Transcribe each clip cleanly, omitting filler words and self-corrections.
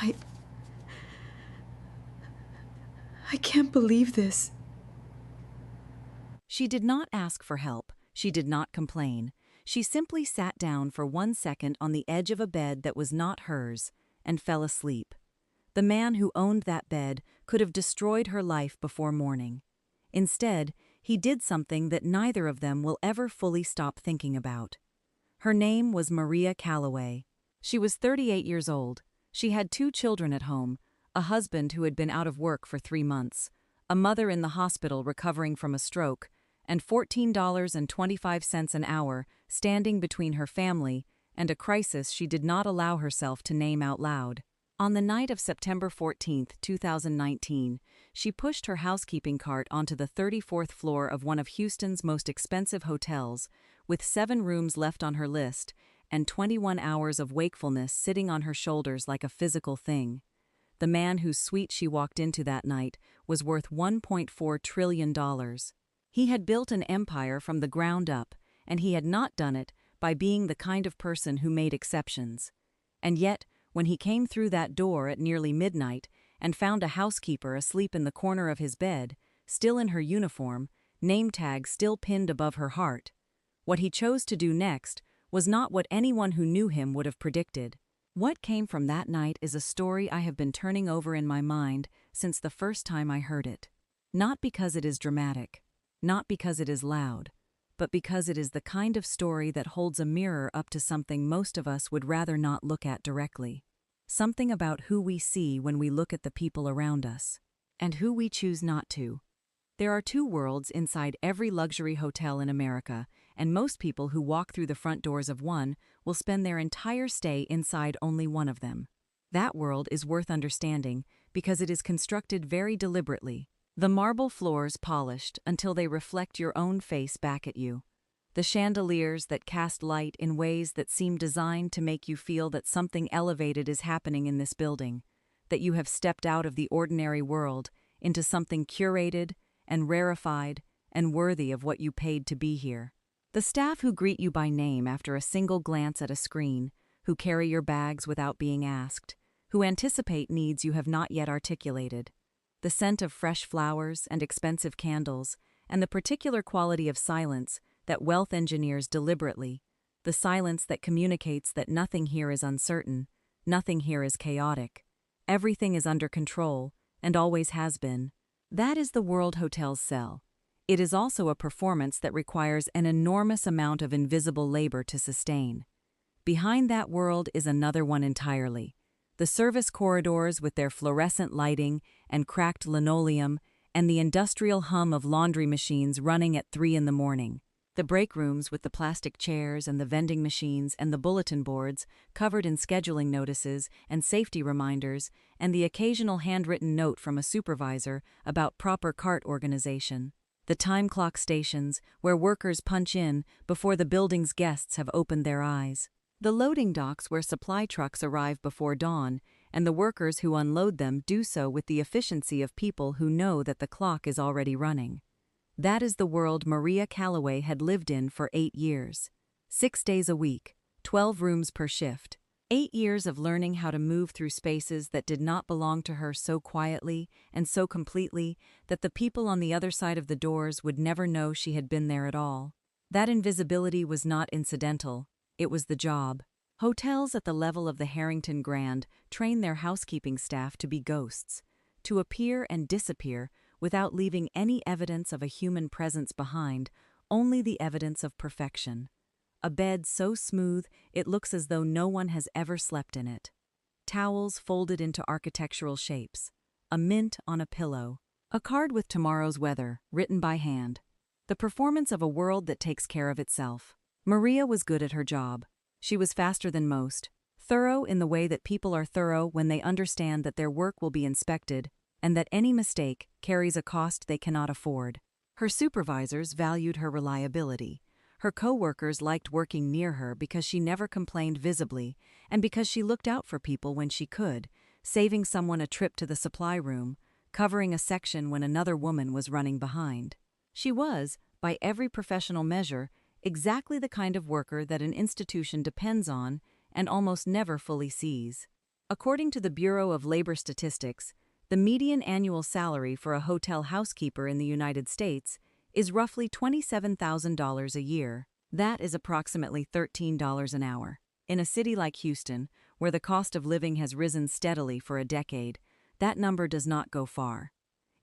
I... I can't believe this. She did not ask for help. She did not complain. She simply sat down for 1 second on the edge of a bed that was not hers and fell asleep. The man who owned that bed could have destroyed her life before morning. Instead, he did something that neither of them will ever fully stop thinking about. Her name was Maria Calloway. She was 38 years old. She had 2 children at home, a husband who had been out of work for 3 months, a mother in the hospital recovering from a stroke, and $14.25 an hour standing between her family and a crisis she did not allow herself to name out loud. On the night of September 14, 2019, she pushed her housekeeping cart onto the 34th floor of one of Houston's most expensive hotels, with 7 rooms left on her list and 21 hours of wakefulness sitting on her shoulders like a physical thing. The man whose suite she walked into that night was worth $1.4 trillion. He had built an empire from the ground up, and he had not done it by being the kind of person who made exceptions. And yet, when he came through that door at nearly midnight and found a housekeeper asleep in the corner of his bed, still in her uniform, name tag still pinned above her heart, what he chose to do next was not what anyone who knew him would have predicted. What came from that night is a story I have been turning over in my mind since the first time I heard it. Not because it is dramatic, not because it is loud, but because it is the kind of story that holds a mirror up to something most of us would rather not look at directly. Something about who we see when we look at the people around us, and who we choose not to. There are 2 worlds inside every luxury hotel in America, and most people who walk through the front doors of one will spend their entire stay inside only one of them. That world is worth understanding because it is constructed very deliberately. The marble floors polished until they reflect your own face back at you. The chandeliers that cast light in ways that seem designed to make you feel that something elevated is happening in this building, that you have stepped out of the ordinary world into something curated and rarefied and worthy of what you paid to be here. The staff who greet you by name after a single glance at a screen, who carry your bags without being asked, who anticipate needs you have not yet articulated. The scent of fresh flowers and expensive candles, and the particular quality of silence that wealth engineers deliberately, the silence that communicates that nothing here is uncertain, nothing here is chaotic, everything is under control, and always has been. That is the world hotels sell. It is also a performance that requires an enormous amount of invisible labor to sustain. Behind that world is another one entirely. The service corridors with their fluorescent lighting and cracked linoleum and the industrial hum of laundry machines running at 3 in the morning. The break rooms with the plastic chairs and the vending machines and the bulletin boards covered in scheduling notices and safety reminders and the occasional handwritten note from a supervisor about proper cart organization. The time clock stations where workers punch in before the building's guests have opened their eyes. The loading docks where supply trucks arrive before dawn and the workers who unload them do so with the efficiency of people who know that the clock is already running. That is the world Maria Calloway had lived in for 8 years. 6 days a week, 12 rooms per shift. 8 years of learning how to move through spaces that did not belong to her so quietly and so completely that the people on the other side of the doors would never know she had been there at all. That invisibility was not incidental, it was the job. Hotels at the level of the Harrington Grand train their housekeeping staff to be ghosts, to appear and disappear without leaving any evidence of a human presence behind, only the evidence of perfection. A bed so smooth it looks as though no one has ever slept in it. Towels folded into architectural shapes. A mint on a pillow. A card with tomorrow's weather, written by hand. The performance of a world that takes care of itself. Maria was good at her job. She was faster than most. Thorough in the way that people are thorough when they understand that their work will be inspected, and that any mistake carries a cost they cannot afford. Her supervisors valued her reliability. Her co-workers liked working near her because she never complained visibly and because she looked out for people when she could, saving someone a trip to the supply room, covering a section when another woman was running behind. She was, by every professional measure, exactly the kind of worker that an institution depends on and almost never fully sees. According to the Bureau of Labor Statistics, the median annual salary for a hotel housekeeper in the United States is roughly $27,000 a year. That is approximately $13 an hour. In a city like Houston, where the cost of living has risen steadily for a decade, that number does not go far.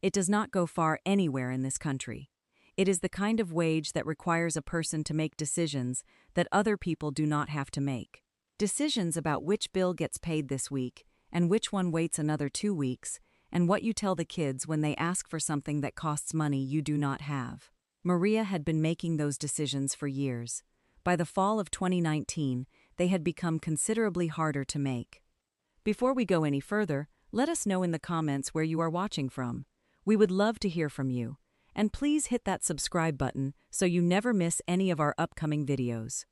It does not go far anywhere in this country. It is the kind of wage that requires a person to make decisions that other people do not have to make. Decisions about which bill gets paid this week, and which one waits another 2 weeks, and what you tell the kids when they ask for something that costs money you do not have. Maria had been making those decisions for years. By the fall of 2019, they had become considerably harder to make. Before we go any further, let us know in the comments where you are watching from. We would love to hear from you. And please hit that subscribe button so you never miss any of our upcoming videos.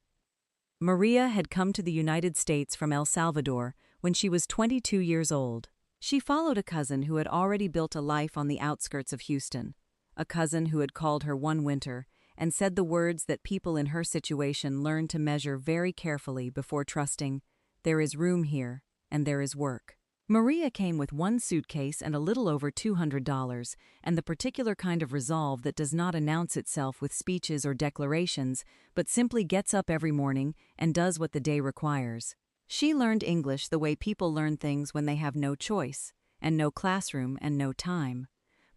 Maria had come to the United States from El Salvador when she was 22 years old. She followed a cousin who had already built a life on the outskirts of Houston, a cousin who had called her one winter and said the words that people in her situation learn to measure very carefully before trusting, "There is room here, and there is work." Maria came with one suitcase and a little over $200, and the particular kind of resolve that does not announce itself with speeches or declarations, but simply gets up every morning and does what the day requires. She learned English the way people learn things when they have no choice, and no classroom and no time.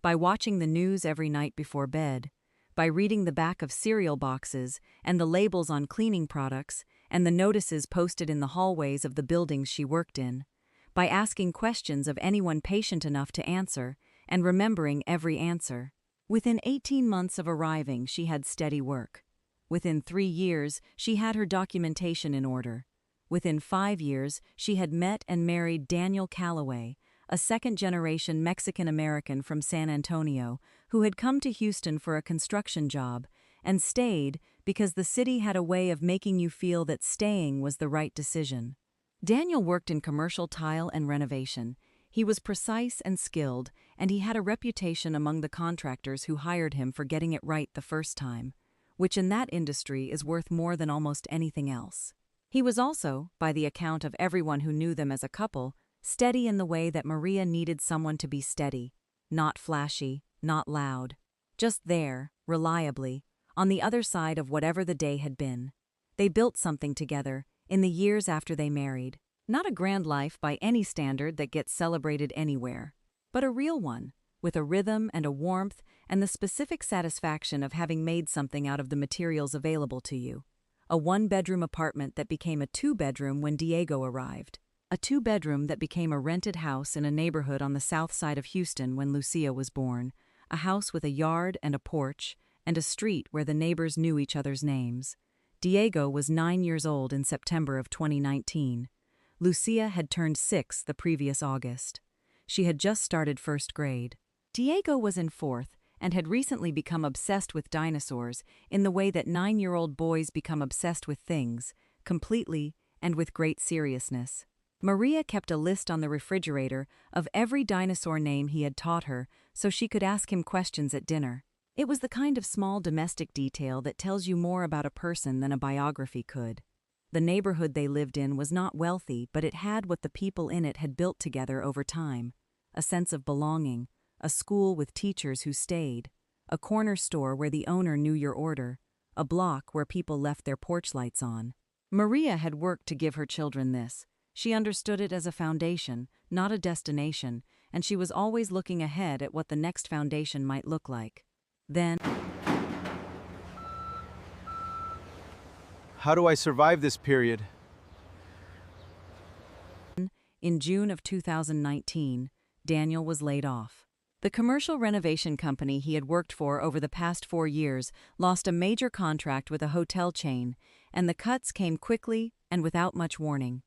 By watching the news every night before bed, by reading the back of cereal boxes and the labels on cleaning products and the notices posted in the hallways of the buildings she worked in, by asking questions of anyone patient enough to answer, and remembering every answer. Within 18 months of arriving, she had steady work. Within 3 years, she had her documentation in order. Within 5 years, she had met and married Daniel Calloway, a second-generation Mexican-American from San Antonio who had come to Houston for a construction job and stayed because the city had a way of making you feel that staying was the right decision. Daniel worked in commercial tile and renovation. He was precise and skilled, and he had a reputation among the contractors who hired him for getting it right the first time, which in that industry is worth more than almost anything else. He was also, by the account of everyone who knew them as a couple, steady in the way that Maria needed someone to be steady, not flashy, not loud, just there, reliably, on the other side of whatever the day had been. They built something together, in the years after they married. Not a grand life by any standard that gets celebrated anywhere, but a real one, with a rhythm and a warmth and the specific satisfaction of having made something out of the materials available to you. A 1-bedroom apartment that became a 2-bedroom when Diego arrived. A 2-bedroom that became a rented house in a neighborhood on the south side of Houston when Lucia was born. A house with a yard and a porch, and a street where the neighbors knew each other's names. Diego was 9 years old in September of 2019. Lucia had turned 6 the previous August. She had just started 1st grade. Diego was in 4th and had recently become obsessed with dinosaurs in the way that 9-year-old boys become obsessed with things, completely and with great seriousness. Maria kept a list on the refrigerator of every dinosaur name he had taught her so she could ask him questions at dinner. It was the kind of small domestic detail that tells you more about a person than a biography could. The neighborhood they lived in was not wealthy, but it had what the people in it had built together over time. A sense of belonging, a school with teachers who stayed, a corner store where the owner knew your order, a block where people left their porch lights on. Maria had worked to give her children this. She understood it as a foundation, not a destination, and she was always looking ahead at what the next foundation might look like. Then, how do I survive this period? in June of 2019, Daniel was laid off. The commercial renovation company he had worked for over the past 4 years lost a major contract with a hotel chain, and the cuts came quickly and without much warning.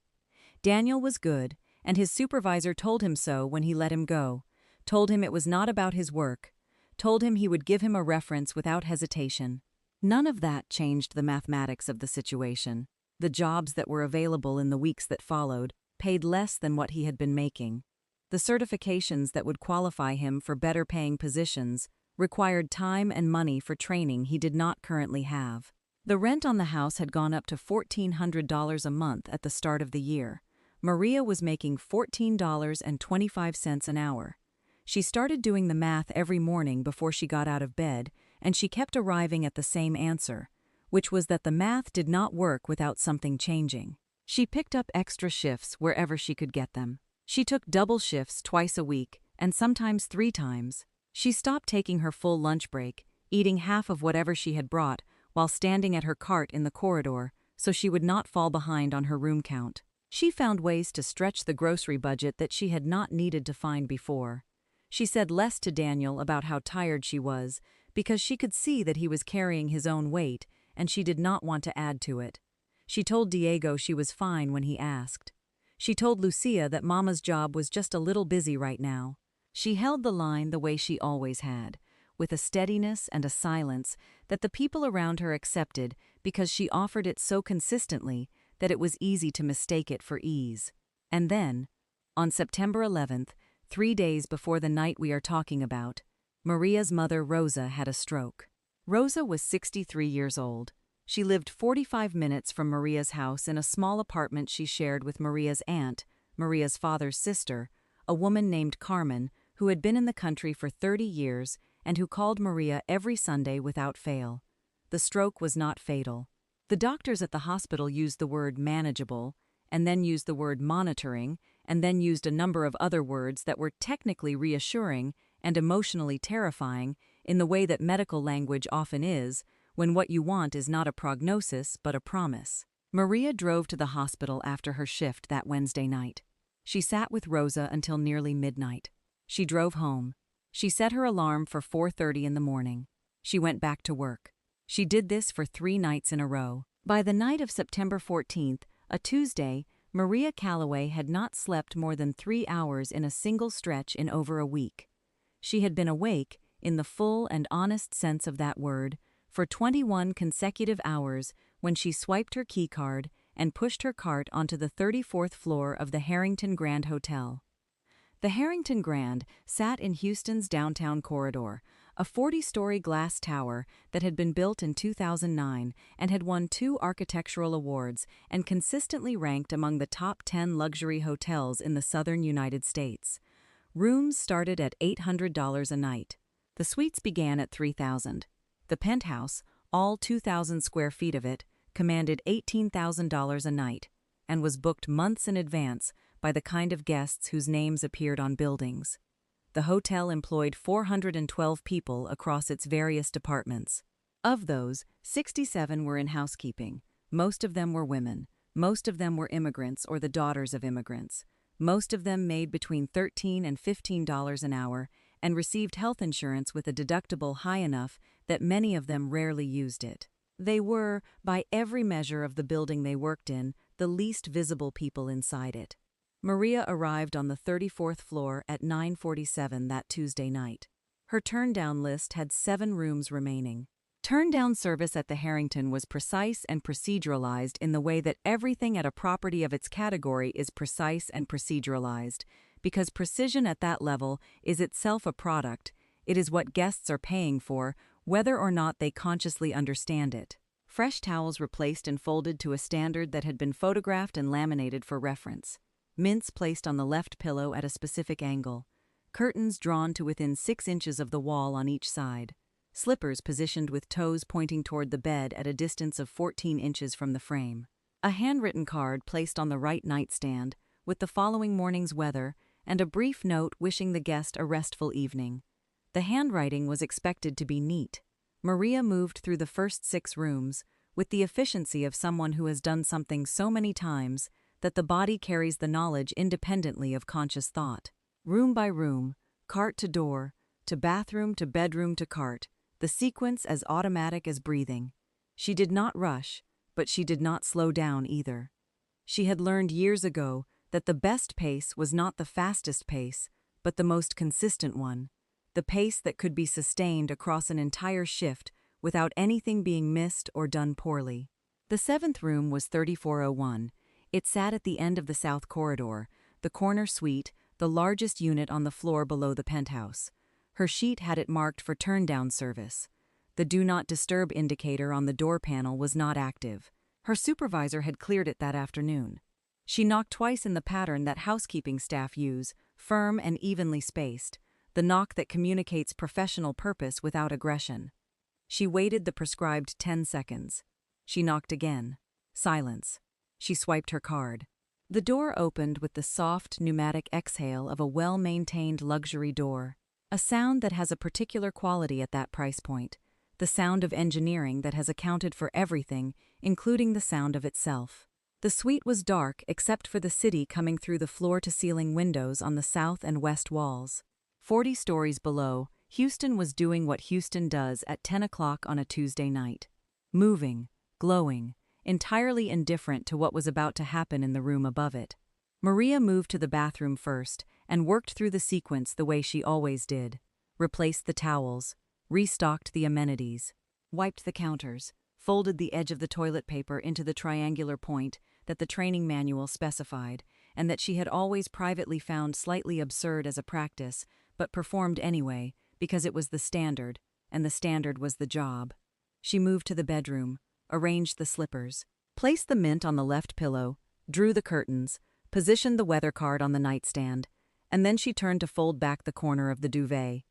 Daniel was good, and his supervisor told him so when he let him go, told him it was not about his work, told him he would give him a reference without hesitation. None of that changed the mathematics of the situation. The jobs that were available in the weeks that followed paid less than what he had been making. The certifications that would qualify him for better-paying positions required time and money for training he did not currently have. The rent on the house had gone up to $1,400 a month at the start of the year, Maria was making $14.25 an hour. She started doing the math every morning before she got out of bed, and she kept arriving at the same answer, which was that the math did not work without something changing. She picked up extra shifts wherever she could get them. She took double shifts twice a week, and sometimes 3 times. She stopped taking her full lunch break, eating half of whatever she had brought while standing at her cart in the corridor so she would not fall behind on her room count. She found ways to stretch the grocery budget that she had not needed to find before. She said less to Daniel about how tired she was because she could see that he was carrying his own weight and she did not want to add to it. She told Diego she was fine when he asked. She told Lucia that Mama's job was just a little busy right now. She held the line the way she always had, with a steadiness and a silence that the people around her accepted because she offered it so consistently that it was easy to mistake it for ease. And then, on September 11th, 3 days before the night we are talking about, Maria's mother Rosa had a stroke. Rosa was 63 years old. She lived 45 minutes from Maria's house in a small apartment she shared with Maria's aunt, Maria's father's sister, a woman named Carmen, who had been in the country for 30 years and who called Maria every Sunday without fail. The stroke was not fatal. The doctors at the hospital used the word manageable, and then used the word monitoring, and then used a number of other words that were technically reassuring and emotionally terrifying in the way that medical language often is, when what you want is not a prognosis but a promise. Maria drove to the hospital after her shift that Wednesday night. She sat with Rosa until nearly midnight. She drove home. She set her alarm for 4:30 in the morning. She went back to work. She did this for 3 nights in a row. By the night of September 14th, a Tuesday, Maria Calloway had not slept more than 3 hours in a single stretch in over a week. She had been awake, in the full and honest sense of that word, for 21 consecutive hours when she swiped her keycard and pushed her cart onto the 34th floor of the Harrington Grand Hotel. The Harrington Grand sat in Houston's downtown corridor, a 40-story glass tower that had been built in 2009 and had won 2 architectural awards and consistently ranked among the top 10 luxury hotels in the southern United States. Rooms started at $800 a night. The suites began at $3,000. The penthouse, all 2,000 square feet of it, commanded $18,000 a night and was booked months in advance by the kind of guests whose names appeared on buildings. The hotel employed 412 people across its various departments. Of those, 67 were in housekeeping. Most of them were women. Most of them were immigrants or the daughters of immigrants. Most of them made between $13 and $15 an hour and received health insurance with a deductible high enough that many of them rarely used it. They were, by every measure of the building they worked in, the least visible people inside it. Maria arrived on the 34th floor at 9:47 that Tuesday night. Her turn-down list had 7 rooms remaining. Turn-down service at the Harrington was precise and proceduralized in the way that everything at a property of its category is precise and proceduralized, because precision at that level is itself a product. It is what guests are paying for, whether or not they consciously understand it. Fresh towels replaced and folded to a standard that had been photographed and laminated for reference. Mints placed on the left pillow at a specific angle. Curtains drawn to within 6 inches of the wall on each side. Slippers positioned with toes pointing toward the bed at a distance of 14 inches from the frame. A handwritten card placed on the right nightstand with the following morning's weather and a brief note wishing the guest a restful evening. The handwriting was expected to be neat. Maria moved through the first 6 rooms with the efficiency of someone who has done something so many times that the body carries the knowledge independently of conscious thought. Room by room, cart to door, to bathroom to bedroom to cart, the sequence as automatic as breathing. She did not rush, but she did not slow down either. She had learned years ago that the best pace was not the fastest pace, but the most consistent one, the pace that could be sustained across an entire shift without anything being missed or done poorly. The 7th room was 3401. It sat at the end of the south corridor, the corner suite, the largest unit on the floor below the penthouse. Her sheet had it marked for turn-down service. The Do Not Disturb indicator on the door panel was not active. Her supervisor had cleared it that afternoon. She knocked twice in the pattern that housekeeping staff use, firm and evenly spaced, the knock that communicates professional purpose without aggression. She waited the prescribed 10 seconds. She knocked again. Silence. She swiped her card. The door opened with the soft, pneumatic exhale of a well-maintained luxury door, a sound that has a particular quality at that price point, the sound of engineering that has accounted for everything, including the sound of itself. The suite was dark except for the city coming through the floor-to-ceiling windows on the south and west walls. 40 stories below, Houston was doing what Houston does at 10 o'clock on a Tuesday night. Moving, glowing, entirely indifferent to what was about to happen in the room above it. Maria moved to the bathroom first and worked through the sequence the way she always did. Replaced the towels, restocked the amenities, wiped the counters, folded the edge of the toilet paper into the triangular point that the training manual specified and that she had always privately found slightly absurd as a practice, but performed anyway because it was the standard, and the standard was the job. She moved to the bedroom, arranged the slippers, placed the mint on the left pillow, drew the curtains, positioned the weather card on the nightstand, and then she turned to fold back the corner of the duvet.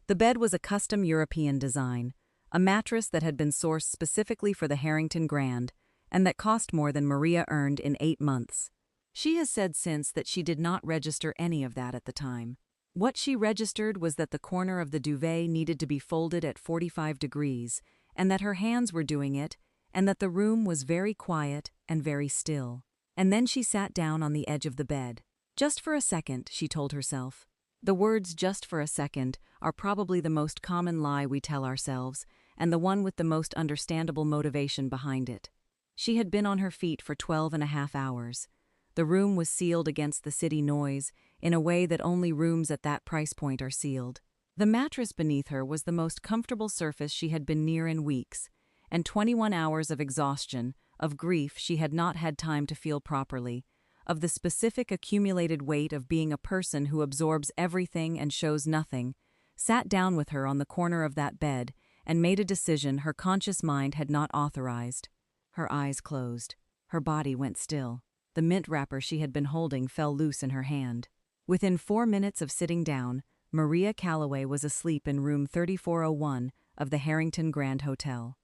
The bed was a custom European design, a mattress that had been sourced specifically for the Harrington Grand, and that cost more than Maria earned in 8 months. She has said since that she did not register any of that at the time. What she registered was that the corner of the duvet needed to be folded at 45 degrees, and that her hands were doing it, and that the room was very quiet and very still. And then she sat down on the edge of the bed. Just for a second, she told herself. The words "just for a second" are probably the most common lie we tell ourselves, and the one with the most understandable motivation behind it. She had been on her feet for 12.5 hours. The room was sealed against the city noise in a way that only rooms at that price point are sealed. The mattress beneath her was the most comfortable surface she had been near in weeks, and 21 hours of exhaustion, of grief she had not had time to feel properly, of the specific accumulated weight of being a person who absorbs everything and shows nothing, sat down with her on the corner of that bed and made a decision her conscious mind had not authorized. Her eyes closed. Her body went still. The mint wrapper she had been holding fell loose in her hand. Within 4 minutes of sitting down, Maria Calloway was asleep in room 3401 of the Harrington Grand Hotel.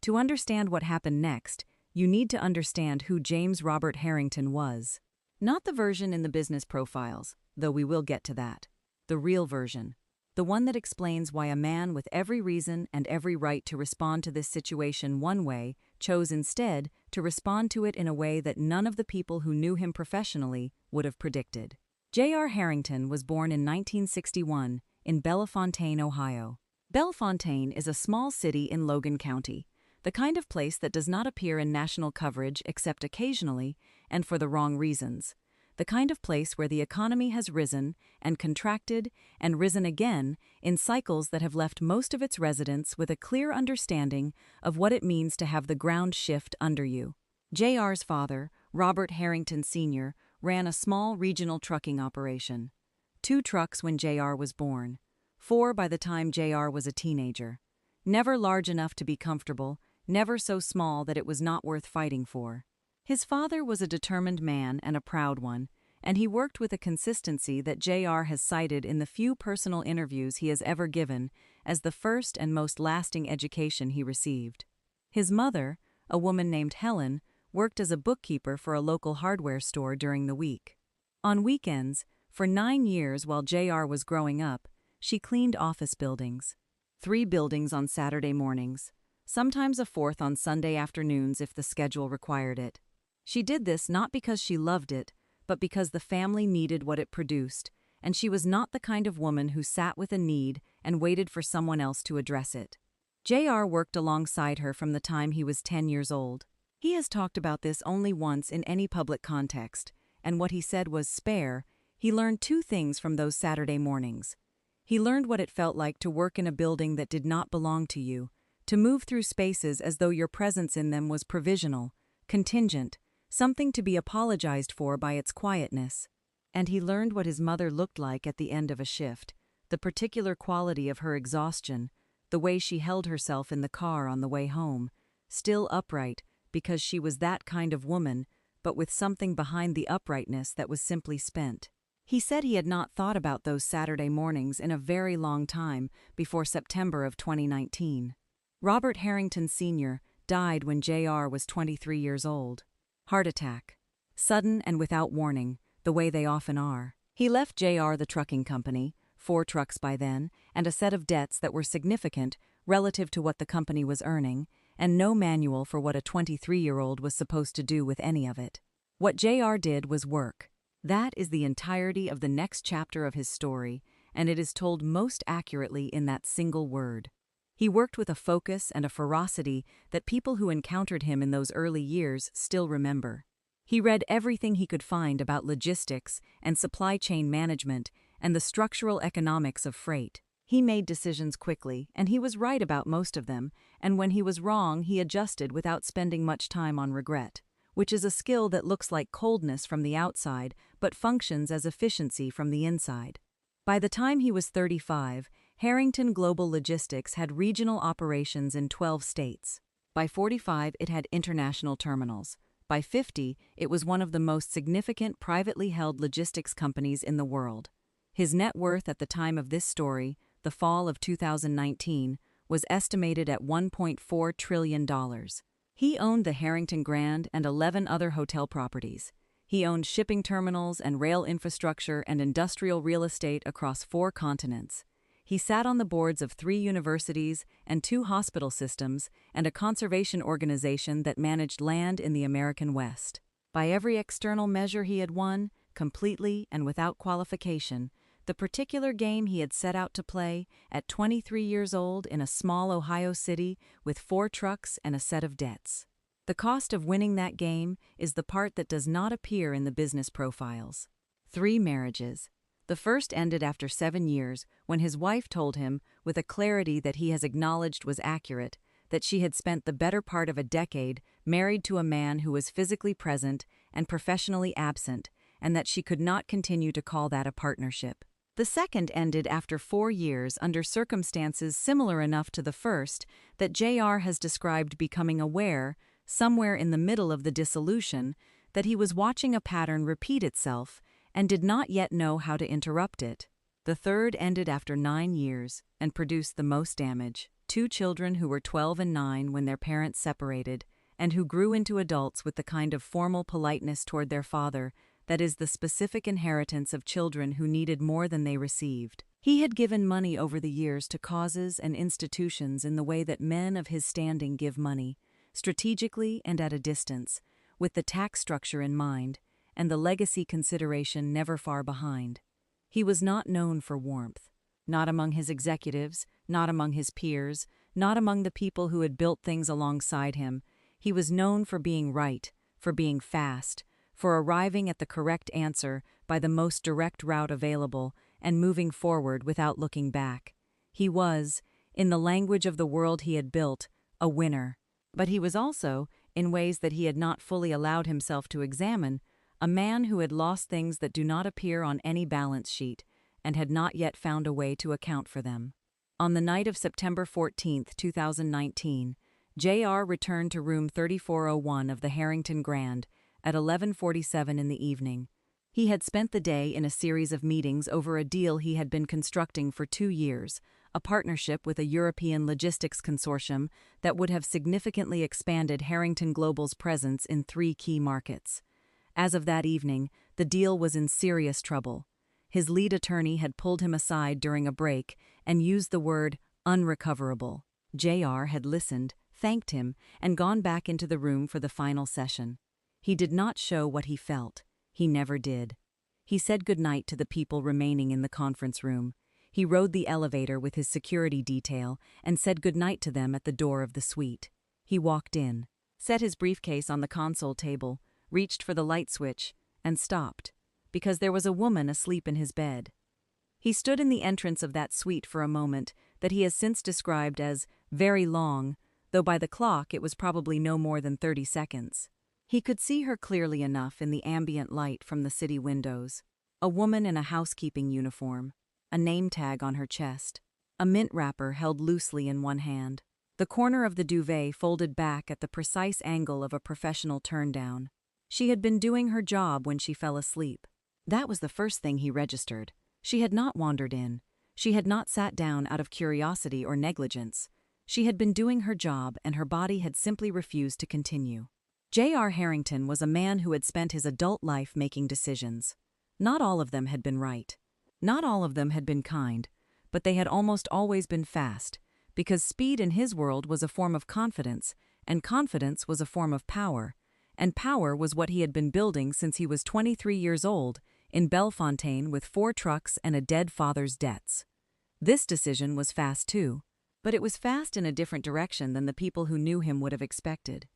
To understand what happened next, you need to understand who James Robert Harrington was. Not the version in the business profiles, though we will get to that. The real version. The one that explains why a man with every reason and every right to respond to this situation one way chose instead to respond to it in a way that none of the people who knew him professionally would have predicted. J.R. Harrington was born in 1961 in Bellefontaine, Ohio. Bellefontaine is a small city in Logan County, the kind of place that does not appear in national coverage except occasionally and for the wrong reasons. The kind of place where the economy has risen and contracted and risen again in cycles that have left most of its residents with a clear understanding of what it means to have the ground shift under you. J.R.'s father, Robert Harrington Sr., ran a small regional trucking operation. 2 trucks when J.R. was born, 4 by the time J.R. was a teenager. Never large enough to be comfortable, never so small that it was not worth fighting for. His father was a determined man and a proud one, and he worked with a consistency that J.R. has cited in the few personal interviews he has ever given as the first and most lasting education he received. His mother, a woman named Helen, worked as a bookkeeper for a local hardware store during the week. On weekends, for 9 years while J.R. was growing up, she cleaned office buildings. 3 buildings on Saturday mornings, sometimes a 4th on Sunday afternoons if the schedule required it. She did this not because she loved it, but because the family needed what it produced, and she was not the kind of woman who sat with a need and waited for someone else to address it. J.R. worked alongside her from the time he was 10 years old. He has talked about this only once in any public context, and what he said was spare. He learned 2 things from those Saturday mornings. He learned what it felt like to work in a building that did not belong to you, to move through spaces as though your presence in them was provisional, contingent, something to be apologized for by its quietness. And he learned what his mother looked like at the end of a shift, the particular quality of her exhaustion, the way she held herself in the car on the way home, still upright because she was that kind of woman, but with something behind the uprightness that was simply spent. He said he had not thought about those Saturday mornings in a very long time before September of 2019. Robert Harrington Sr. died when J.R. was 23 years old. Heart attack. Sudden and without warning, the way they often are. He left J.R. the trucking company, 4 trucks by then, and a set of debts that were significant relative to what the company was earning, and no manual for what a 23-year-old was supposed to do with any of it. What J.R. did was work. That is the entirety of the next chapter of his story, and it is told most accurately in that single word. He worked with a focus and a ferocity that people who encountered him in those early years still remember. He read everything he could find about logistics and supply chain management and the structural economics of freight. He made decisions quickly, and he was right about most of them, and when he was wrong, he adjusted without spending much time on regret, which is a skill that looks like coldness from the outside but functions as efficiency from the inside. By the time he was 35, Harrington Global Logistics had regional operations in 12 states. By 45, it had international terminals. By 50, it was one of the most significant privately held logistics companies in the world. His net worth at the time of this story, the fall of 2019, was estimated at $1.4 trillion. He owned the Harrington Grand and 11 other hotel properties. He owned shipping terminals and rail infrastructure and industrial real estate across 4 continents. He sat on the boards of 3 universities and 2 hospital systems and a conservation organization that managed land in the American West. By every external measure he had won, completely and without qualification, the particular game he had set out to play at 23 years old in a small Ohio city with 4 trucks and a set of debts. The cost of winning that game is the part that does not appear in the business profiles. 3 marriages. The first ended after 7 years when his wife told him, with a clarity that he has acknowledged was accurate, that she had spent the better part of a decade married to a man who was physically present and professionally absent, and that she could not continue to call that a partnership. The second ended after 4 years under circumstances similar enough to the first that J.R. has described becoming aware, somewhere in the middle of the dissolution, that he was watching a pattern repeat itself and did not yet know how to interrupt it. The third ended after 9 years and produced the most damage. 2 children who were 12 and 9 when their parents separated, and who grew into adults with the kind of formal politeness toward their father that is the specific inheritance of children who needed more than they received. He had given money over the years to causes and institutions in the way that men of his standing give money, strategically and at a distance, with the tax structure in mind, and the legacy consideration never far behind. He was not known for warmth. Not among his executives, not among his peers, not among the people who had built things alongside him. He was known for being right, for being fast, for arriving at the correct answer by the most direct route available and moving forward without looking back. He was, in the language of the world he had built, a winner. But he was also, in ways that he had not fully allowed himself to examine, a man who had lost things that do not appear on any balance sheet and had not yet found a way to account for them. On the night of September 14, 2019, J.R. returned to room 3401 of the Harrington Grand at 11:47 in the evening. He had spent the day in a series of meetings over a deal he had been constructing for 2 years, a partnership with a European logistics consortium that would have significantly expanded Harrington Global's presence in 3 key markets. As of that evening, the deal was in serious trouble. His lead attorney had pulled him aside during a break and used the word unrecoverable. J.R. had listened, thanked him, and gone back into the room for the final session. He did not show what he felt. He never did. He said goodnight to the people remaining in the conference room. He rode the elevator with his security detail and said goodnight to them at the door of the suite. He walked in, set his briefcase on the console table, reached for the light switch, and stopped, because there was a woman asleep in his bed. He stood in the entrance of that suite for a moment that he has since described as very long, though by the clock it was probably no more than 30 seconds. He could see her clearly enough in the ambient light from the city windows. A woman in a housekeeping uniform, a name tag on her chest, a mint wrapper held loosely in one hand, the corner of the duvet folded back at the precise angle of a professional turn-down. She had been doing her job when she fell asleep. That was the first thing he registered. She had not wandered in. She had not sat down out of curiosity or negligence. She had been doing her job, and her body had simply refused to continue. J.R. Harrington was a man who had spent his adult life making decisions. Not all of them had been right. Not all of them had been kind, but they had almost always been fast, because speed in his world was a form of confidence, and confidence was a form of power, and power was what he had been building since he was 23 years old, in Bellefontaine with 4 trucks and a dead father's debts. This decision was fast too, but it was fast in a different direction than the people who knew him would have expected.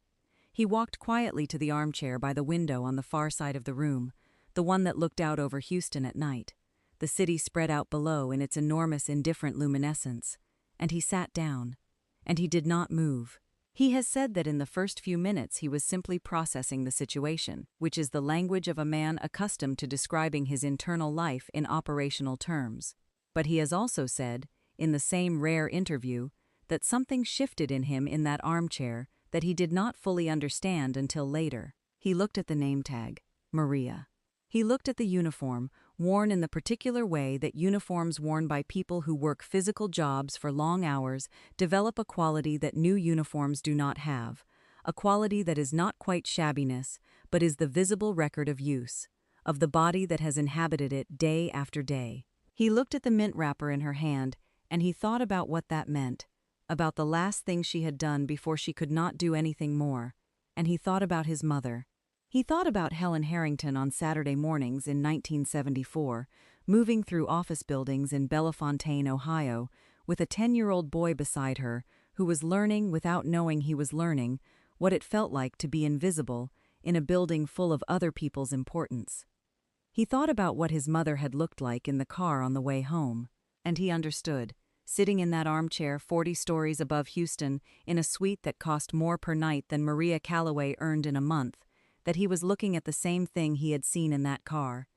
He walked quietly to the armchair by the window on the far side of the room, the one that looked out over Houston at night, the city spread out below in its enormous indifferent luminescence, and he sat down. And he did not move. He has said that in the first few minutes he was simply processing the situation, which is the language of a man accustomed to describing his internal life in operational terms. But he has also said, in the same rare interview, that something shifted in him in that armchair that he did not fully understand until later. He looked at the name tag, Maria. He looked at the uniform, worn in the particular way that uniforms worn by people who work physical jobs for long hours develop a quality that new uniforms do not have, a quality that is not quite shabbiness, but is the visible record of use, of the body that has inhabited it day after day. He looked at the mint wrapper in her hand, and he thought about what that meant, about the last thing she had done before she could not do anything more, and he thought about his mother. He thought about Helen Harrington on Saturday mornings in 1974, moving through office buildings in Bellefontaine, Ohio, with a 10-year-old boy beside her who was learning without knowing he was learning what it felt like to be invisible in a building full of other people's importance. He thought about what his mother had looked like in the car on the way home, and he understood, sitting in that armchair 40 stories above Houston in a suite that cost more per night than Maria Calloway earned in a month, that he was looking at the same thing he had seen in that car.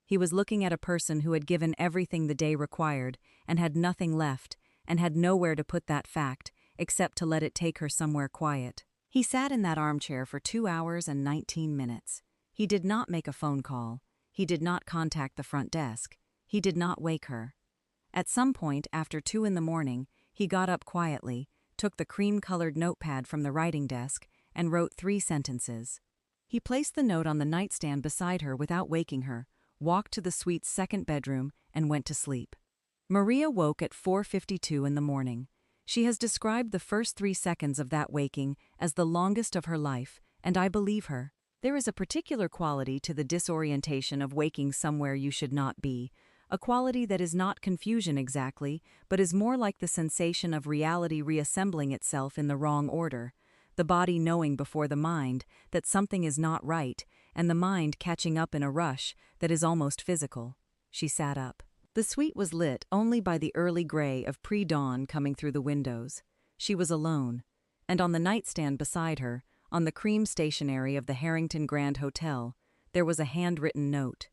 He was looking at a person who had given everything the day required and had nothing left and had nowhere to put that fact except to let it take her somewhere quiet. He sat in that armchair for 2 hours and 19 minutes. He did not make a phone call. He did not contact the front desk. He did not wake her. At some point after 2 in the morning, he got up quietly, took the cream-colored notepad from the writing desk, and wrote 3 sentences. He placed the note on the nightstand beside her without waking her, walked to the suite's second bedroom, and went to sleep. Maria woke at 4:52 in the morning. She has described the first 3 seconds of that waking as the longest of her life, and I believe her. There is a particular quality to the disorientation of waking somewhere you should not be, a quality that is not confusion exactly, but is more like the sensation of reality reassembling itself in the wrong order, the body knowing before the mind that something is not right, and the mind catching up in a rush that is almost physical. She sat up. The suite was lit only by the early gray of pre-dawn coming through the windows. She was alone, and on the nightstand beside her, on the cream stationery of the Harrington Grand Hotel, there was a handwritten note.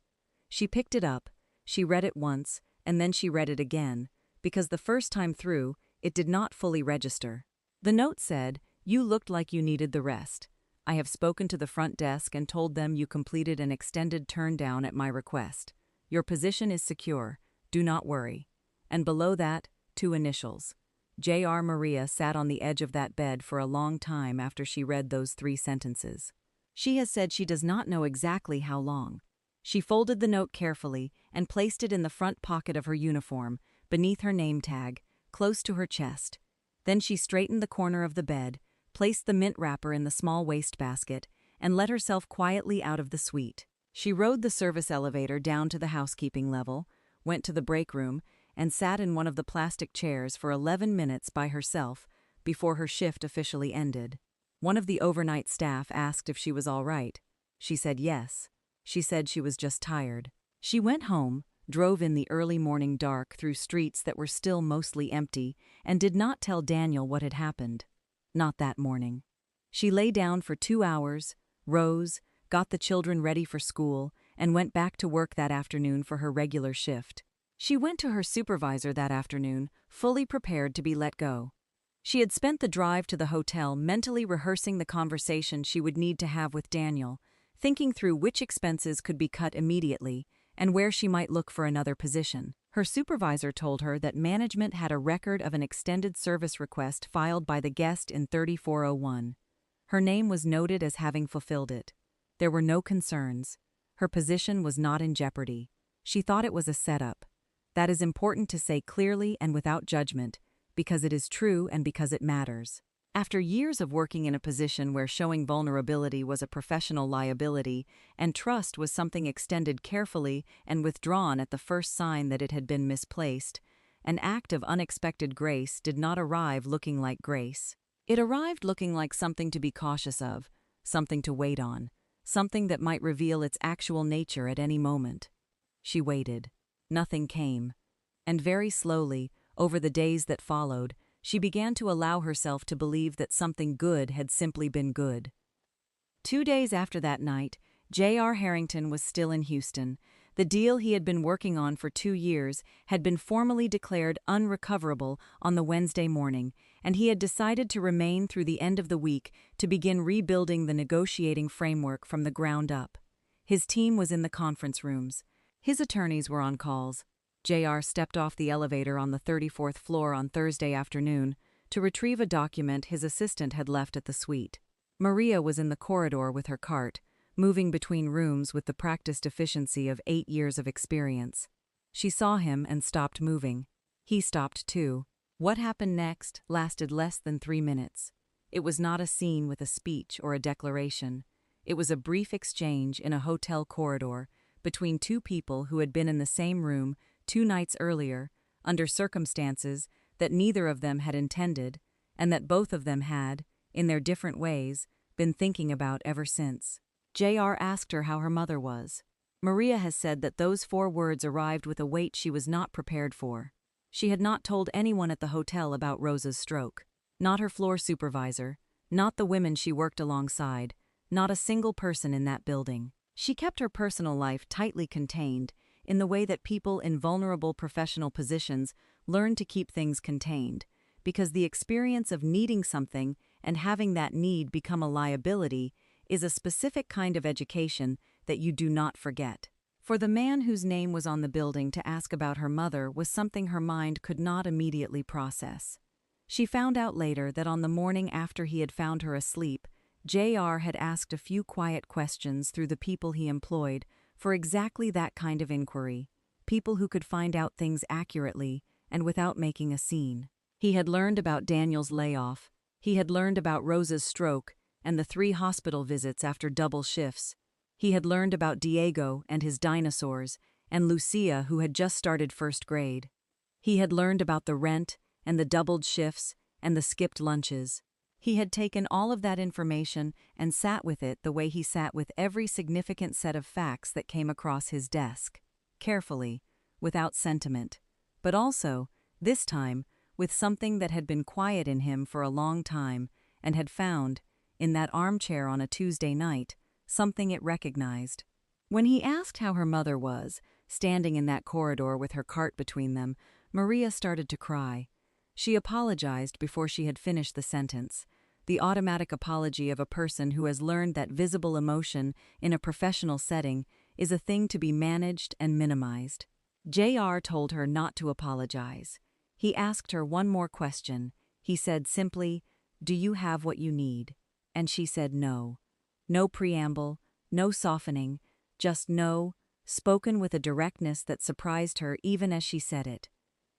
She picked it up, she read it once, and then she read it again, because the first time through, it did not fully register. The note said, "You looked like you needed the rest. I have spoken to the front desk and told them you completed an extended turn down at my request. Your position is secure. Do not worry." And below that, 2 initials. J.R. Maria sat on the edge of that bed for a long time after she read those 3 sentences. She has said she does not know exactly how long. She folded the note carefully and placed it in the front pocket of her uniform, beneath her name tag, close to her chest. Then she straightened the corner of the bed, placed the mint wrapper in the small wastebasket, and let herself quietly out of the suite. She rode the service elevator down to the housekeeping level, went to the break room, and sat in one of the plastic chairs for 11 minutes by herself before her shift officially ended. One of the overnight staff asked if she was all right. She said yes. She said she was just tired. She went home, drove in the early morning dark through streets that were still mostly empty, and did not tell Daniel what had happened. Not that morning. She lay down for 2 hours, rose, got the children ready for school, and went back to work that afternoon for her regular shift. She went to her supervisor that afternoon, fully prepared to be let go. She had spent the drive to the hotel mentally rehearsing the conversation she would need to have with Daniel, thinking through which expenses could be cut immediately and where she might look for another position. Her supervisor told her that management had a record of an extended service request filed by the guest in 3401. Her name was noted as having fulfilled it. There were no concerns. Her position was not in jeopardy. She thought it was a setup. That is important to say clearly and without judgment, because it is true and because it matters. After years of working in a position where showing vulnerability was a professional liability and trust was something extended carefully and withdrawn at the first sign that it had been misplaced, an act of unexpected grace did not arrive looking like grace. It arrived looking like something to be cautious of, something to wait on, something that might reveal its actual nature at any moment. She waited. Nothing came. And very slowly, over the days that followed, she began to allow herself to believe that something good had simply been good. 2 days after that night, J.R. Harrington was still in Houston. The deal he had been working on for 2 years had been formally declared unrecoverable on the Wednesday morning, and he had decided to remain through the end of the week to begin rebuilding the negotiating framework from the ground up. His team was in the conference rooms. His attorneys were on calls. J.R. stepped off the elevator on the 34th floor on Thursday afternoon to retrieve a document his assistant had left at the suite. Maria was in the corridor with her cart, moving between rooms with the practiced efficiency of 8 years of experience. She saw him and stopped moving. He stopped too. What happened next lasted less than 3 minutes. It was not a scene with a speech or a declaration. It was a brief exchange in a hotel corridor between 2 people who had been in the same room 2 nights earlier, under circumstances that neither of them had intended, and that both of them had, in their different ways, been thinking about ever since. J.R. asked her how her mother was. Maria has said that those 4 words arrived with a weight she was not prepared for. She had not told anyone at the hotel about Rosa's stroke. Not her floor supervisor, not the women she worked alongside, not a single person in that building. She kept her personal life tightly contained, in the way that people in vulnerable professional positions learn to keep things contained, because the experience of needing something and having that need become a liability is a specific kind of education that you do not forget. For the man whose name was on the building to ask about her mother was something her mind could not immediately process. She found out later that on the morning after he had found her asleep, J.R. had asked a few quiet questions through the people he employed for exactly that kind of inquiry, people who could find out things accurately and without making a scene. He had learned about Daniel's layoff. He had learned about Rosa's stroke and the 3 hospital visits after double shifts. He had learned about Diego and his dinosaurs and Lucia, who had just started 1st grade. He had learned about the rent and the doubled shifts and the skipped lunches. He had taken all of that information and sat with it the way he sat with every significant set of facts that came across his desk, carefully, without sentiment, but also, this time, with something that had been quiet in him for a long time and had found, in that armchair on a Tuesday night, something it recognized. When he asked how her mother was, standing in that corridor with her cart between them, Maria started to cry. She apologized before she had finished the sentence, the automatic apology of a person who has learned that visible emotion in a professional setting is a thing to be managed and minimized. J.R. told her not to apologize. He asked her one more question. He said simply, "Do you have what you need?" And she said no. No preamble, no softening, just no, spoken with a directness that surprised her even as she said it.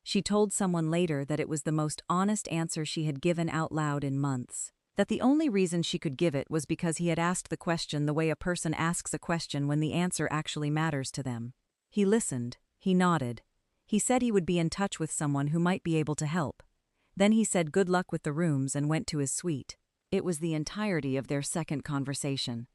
She told someone later that it was the most honest answer she had given out loud in months. That the only reason she could give it was because he had asked the question the way a person asks a question when the answer actually matters to them. He listened. He nodded. He said he would be in touch with someone who might be able to help. Then he said good luck with the rooms and went to his suite. It was the entirety of their second conversation.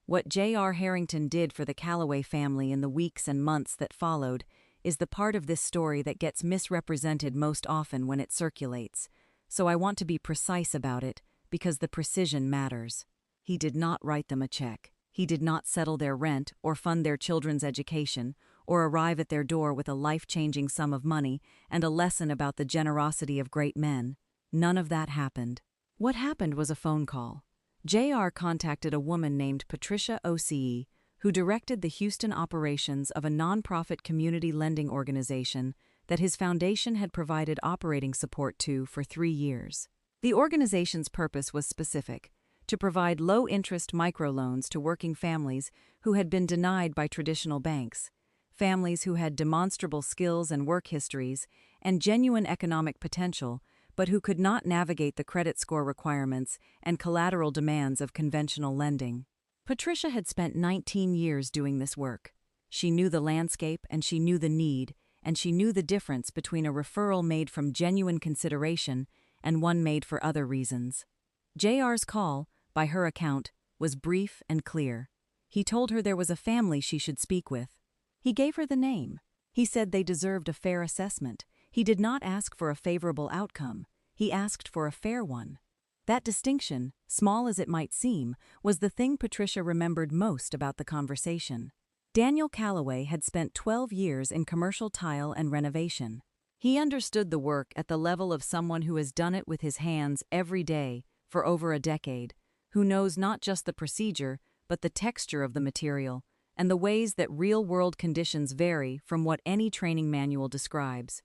What J.R. Harrington did for the Calloway family in the weeks and months that followed is the part of this story that gets misrepresented most often when it circulates, so I want to be precise about it because the precision matters. He did not write them a check. He did not settle their rent or fund their children's education or arrive at their door with a life-changing sum of money and a lesson about the generosity of great men. None of that happened. What happened was a phone call. JR contacted a woman named Patricia OCE, who directed the Houston operations of a nonprofit community lending organization that his foundation had provided operating support to for 3 years. The organization's purpose was specific: to provide low-interest microloans to working families who had been denied by traditional banks, families who had demonstrable skills and work histories and genuine economic potential, but who could not navigate the credit score requirements and collateral demands of conventional lending. Patricia had spent 19 years doing this work. She knew the landscape, and she knew the need, and she knew the difference between a referral made from genuine consideration and one made for other reasons. JR's call, by her account, was brief and clear. He told her there was a family she should speak with. He gave her the name. He said they deserved a fair assessment. He did not ask for a favorable outcome. He asked for a fair one. That distinction, small as it might seem, was the thing Patricia remembered most about the conversation. Daniel Calloway had spent 12 years in commercial tile and renovation. He understood the work at the level of someone who has done it with his hands every day for over a decade, who knows not just the procedure, but the texture of the material, and the ways that real-world conditions vary from what any training manual describes.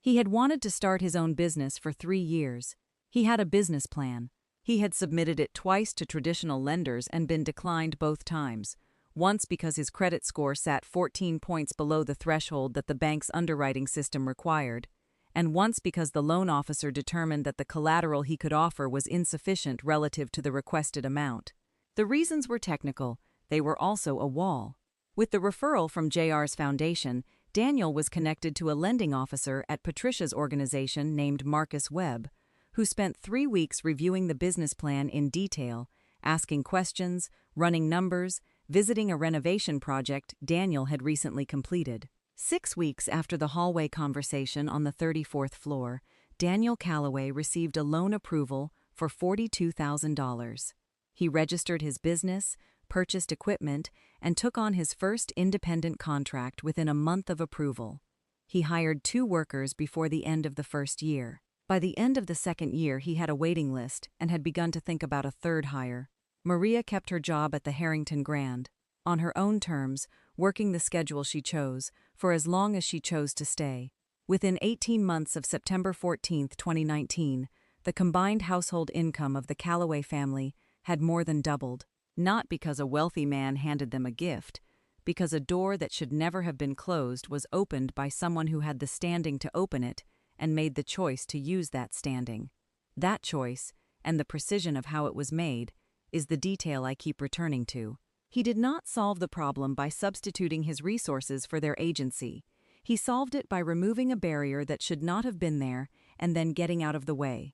He had wanted to start his own business for 3 years. He had a business plan. He had submitted it twice to traditional lenders and been declined both times, once because his credit score sat 14 points below the threshold that the bank's underwriting system required, and once because the loan officer determined that the collateral he could offer was insufficient relative to the requested amount. The reasons were technical. They were also a wall. With the referral from JR's foundation, Daniel was connected to a lending officer at Patricia's organization named Marcus Webb, who spent 3 weeks reviewing the business plan in detail, asking questions, running numbers, visiting a renovation project Daniel had recently completed. 6 weeks after the hallway conversation on the 34th floor, Daniel Calloway received a loan approval for $42,000. He registered his business, purchased equipment, and took on his first independent contract within a month of approval. He hired 2 workers before the end of the first year. By the end of the second year, he had a waiting list and had begun to think about a third hire. Maria kept her job at the Harrington Grand, on her own terms, working the schedule she chose, for as long as she chose to stay. Within 18 months of September 14, 2019, the combined household income of the Calloway family had more than doubled. Not because a wealthy man handed them a gift, because a door that should never have been closed was opened by someone who had the standing to open it and made the choice to use that standing. That choice, and the precision of how it was made, is the detail I keep returning to. He did not solve the problem by substituting his resources for their agency. He solved it by removing a barrier that should not have been there and then getting out of the way.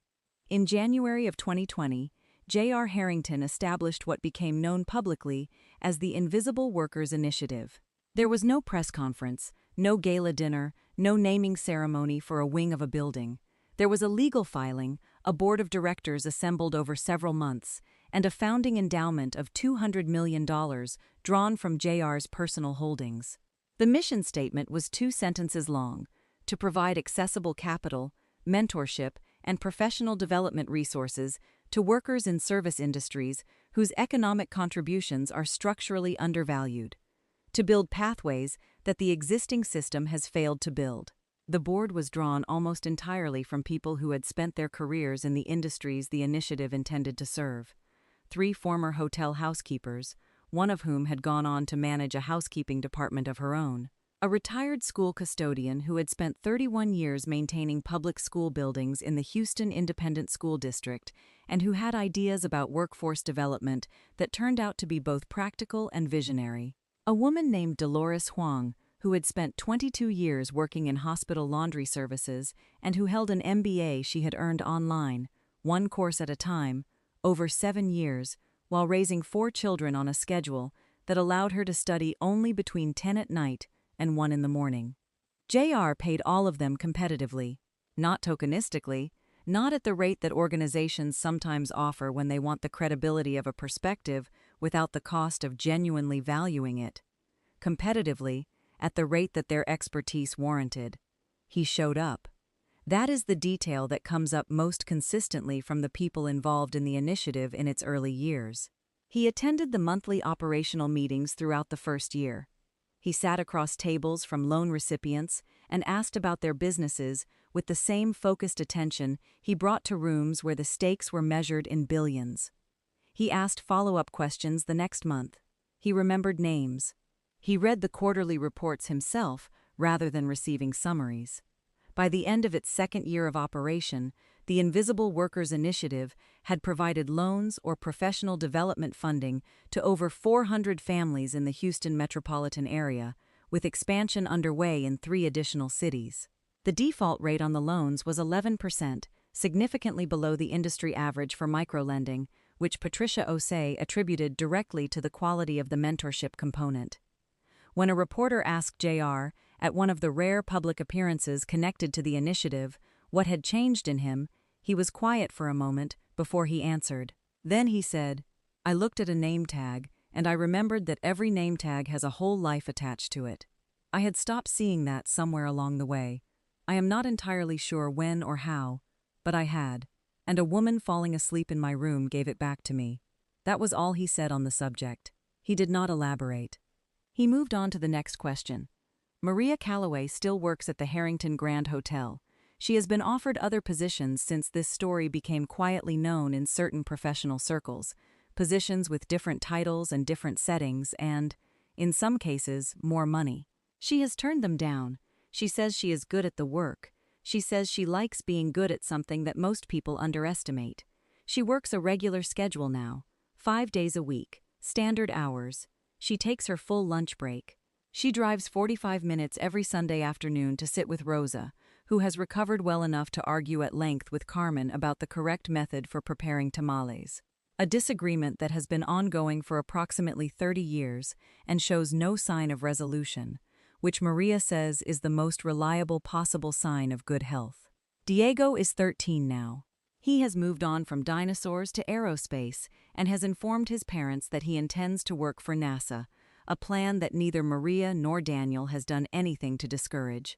In January of 2020, J.R. Harrington established what became known publicly as the Invisible Workers Initiative. There was no press conference, no gala dinner, no naming ceremony for a wing of a building. There was a legal filing, a board of directors assembled over several months, and a founding endowment of $200 million drawn from J.R.'s personal holdings. The mission statement was 2 sentences long: to provide accessible capital, mentorship, and professional development resources to workers in service industries whose economic contributions are structurally undervalued, to build pathways that the existing system has failed to build. The board was drawn almost entirely from people who had spent their careers in the industries the initiative intended to serve. 3 former hotel housekeepers, one of whom had gone on to manage a housekeeping department of her own. A retired school custodian who had spent 31 years maintaining public school buildings in the Houston Independent School District and who had ideas about workforce development that turned out to be both practical and visionary. A woman named Dolores Huang, who had spent 22 years working in hospital laundry services and who held an MBA she had earned online, 1 course at a time, over 7 years, while raising 4 children on a schedule that allowed her to study only between 10 at night and 1 in the morning. JR paid all of them competitively, not tokenistically, not at the rate that organizations sometimes offer when they want the credibility of a perspective without the cost of genuinely valuing it. Competitively, at the rate that their expertise warranted. He showed up. That is the detail that comes up most consistently from the people involved in the initiative in its early years. He attended the monthly operational meetings throughout the first year. He sat across tables from loan recipients and asked about their businesses with the same focused attention he brought to rooms where the stakes were measured in billions. He asked follow-up questions the next month. He remembered names. He read the quarterly reports himself rather than receiving summaries. By the end of its second year of operation, the Invisible Workers Initiative had provided loans or professional development funding to over 400 families in the Houston metropolitan area, with expansion underway in 3 additional cities. The default rate on the loans was 11%, significantly below the industry average for microlending, which Patricia Osei attributed directly to the quality of the mentorship component. When a reporter asked JR, at one of the rare public appearances connected to the initiative, what had changed in him, he was quiet for a moment before he answered. Then he said, "I looked at a name tag, and I remembered that every name tag has a whole life attached to it. I had stopped seeing that somewhere along the way. I am not entirely sure when or how, but I had, and a woman falling asleep in my room gave it back to me." That was all he said on the subject. He did not elaborate. He moved on to the next question. Maria Calloway still works at the Harrington Grand Hotel. She has been offered other positions since this story became quietly known in certain professional circles, positions with different titles and different settings and, in some cases, more money. She has turned them down. She says she is good at the work. She says she likes being good at something that most people underestimate. She works a regular schedule now, 5 days a week, standard hours. She takes her full lunch break. She drives 45 minutes every Sunday afternoon to sit with Rosa, who has recovered well enough to argue at length with Carmen about the correct method for preparing tamales. A disagreement that has been ongoing for approximately 30 years and shows no sign of resolution, which Maria says is the most reliable possible sign of good health. Diego is 13 now. He has moved on from dinosaurs to aerospace and has informed his parents that he intends to work for NASA, a plan that neither Maria nor Daniel has done anything to discourage.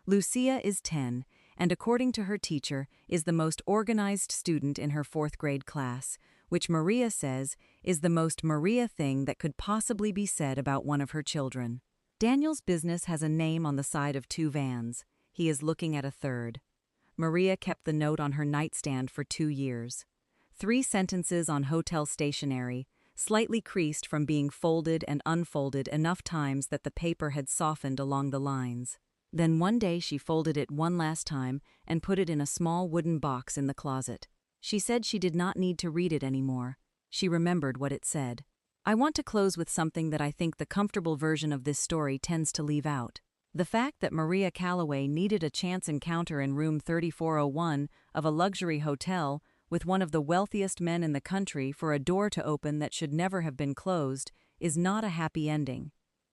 Lucia is 10, and according to her teacher, is the most organized student in her 4th grade class, which Maria says is the most Maria thing that could possibly be said about one of her children. Daniel's business has a name on the side of 2 vans. He is looking at a 3rd. Maria kept the note on her nightstand for 2 years. 3 sentences on hotel stationery, slightly creased from being folded and unfolded enough times that the paper had softened along the lines. Then one day she folded it one last time and put it in a small wooden box in the closet. She said she did not need to read it anymore. She remembered what it said. I want to close with something that I think the comfortable version of this story tends to leave out. The fact that Maria Calloway needed a chance encounter in room 3401 of a luxury hotel with one of the wealthiest men in the country for a door to open that should never have been closed is not a happy ending.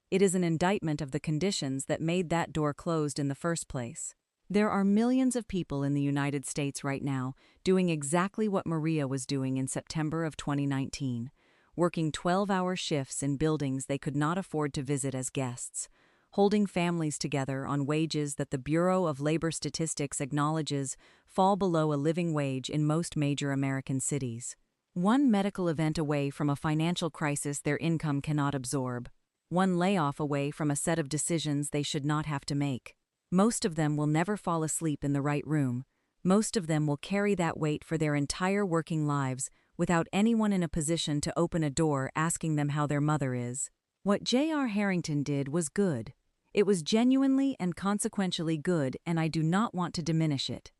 It is an indictment of the conditions that made that door closed in the first place. There are millions of people in the United States right now doing exactly what Maria was doing in September of 2019, working 12-hour shifts in buildings they could not afford to visit as guests, holding families together on wages that the Bureau of Labor Statistics acknowledges fall below a living wage in most major American cities. One medical event away from a financial crisis their income cannot absorb. One layoff away from a set of decisions they should not have to make. Most of them will never fall asleep in the right room. Most of them will carry that weight for their entire working lives without anyone in a position to open a door asking them how their mother is. What J.R. Harrington did was good. It was genuinely and consequentially good, and I do not want to diminish it.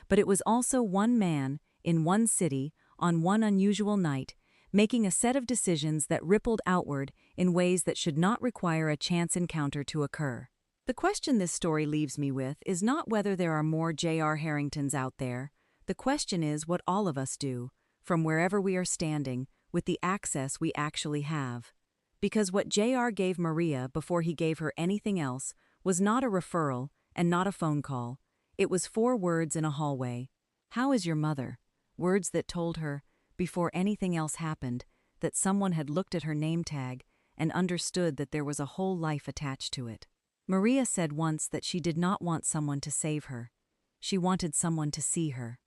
But it was also one man, in one city, on one unusual night, making a set of decisions that rippled outward in ways that should not require a chance encounter to occur. The question this story leaves me with is not whether there are more J.R. Harringtons out there. The question is what all of us do, from wherever we are standing, with the access we actually have. Because what J.R. gave Maria before he gave her anything else was not a referral and not a phone call. It was 4 words in a hallway. "How is your mother?" Words that told her, before anything else happened, that someone had looked at her name tag and understood that there was a whole life attached to it. Maria said once that she did not want someone to save her. She wanted someone to see her.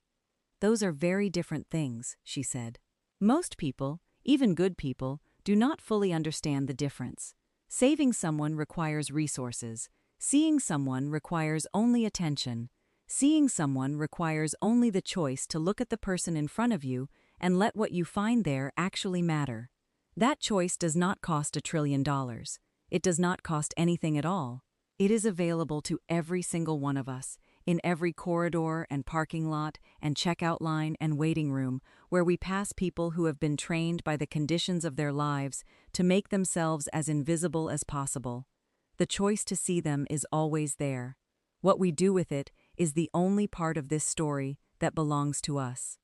"Those are very different things," she said. Most people, even good people, do not fully understand the difference. Saving someone requires resources. Seeing someone requires only attention. Seeing someone requires only the choice to look at the person in front of you and let what you find there actually matter. That choice does not cost $1 trillion. It does not cost anything at all. It is available to every single one of us, in every corridor and parking lot and checkout line and waiting room, where we pass people who have been trained by the conditions of their lives to make themselves as invisible as possible. The choice to see them is always there. What we do with it is the only part of this story that belongs to us.